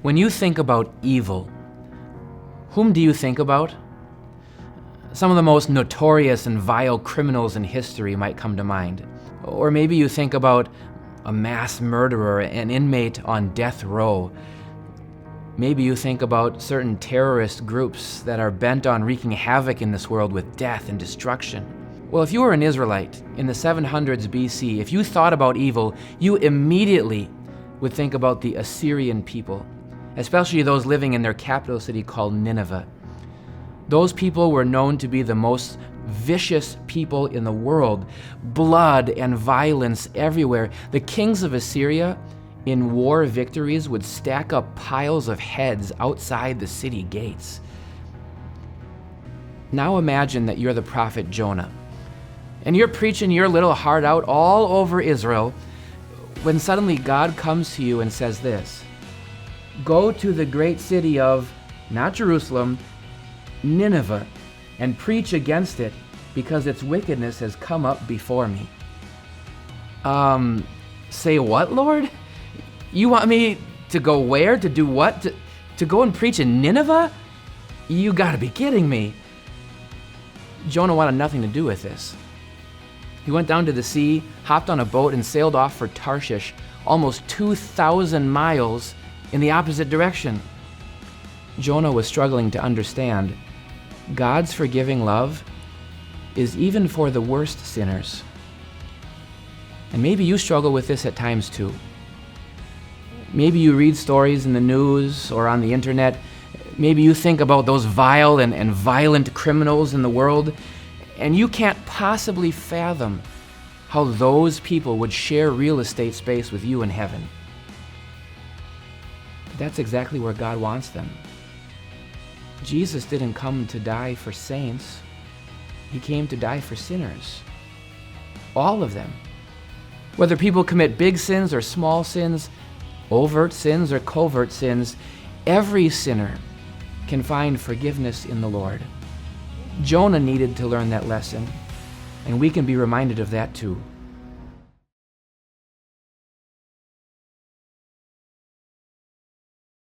When you think about evil, whom do you think about? Some of the most notorious and vile criminals in history might come to mind. Or maybe you think about a mass murderer, an inmate on death row. Maybe you think about certain terrorist groups that are bent on wreaking havoc in this world with death and destruction. Well, if you were an Israelite in the 700s BC, if you thought about evil, you immediately would think about the Assyrian people, especially those living in their capital city called Nineveh. Those people were known to be the most vicious people in the world. Blood and violence everywhere. The kings of Assyria, in war victories, would stack up piles of heads outside the city gates. Now imagine that you're the prophet Jonah, and you're preaching your little heart out all over Israel, when suddenly God comes to you and says this: go to the great city of, not Jerusalem, Nineveh, and preach against it, because its wickedness has come up before me. Say what, Lord? You want me to go where? To do what? To go and preach in Nineveh? You gotta be kidding me. Jonah wanted nothing to do with this. He went down to the sea, hopped on a boat, and sailed off for Tarshish, almost 2,000 miles in the opposite direction. Jonah was struggling to understand God's forgiving love is even for the worst sinners. And maybe you struggle with this at times too. Maybe you read stories in the news or on the internet. Maybe you think about those vile and violent criminals in the world, and you can't possibly fathom how those people would share real estate space with you in heaven. But that's exactly where God wants them. Jesus didn't come to die for saints. He came to die for sinners. All of them. Whether people commit big sins or small sins, overt sins or covert sins, every sinner can find forgiveness in the Lord. Jonah needed to learn that lesson, and we can be reminded of that too.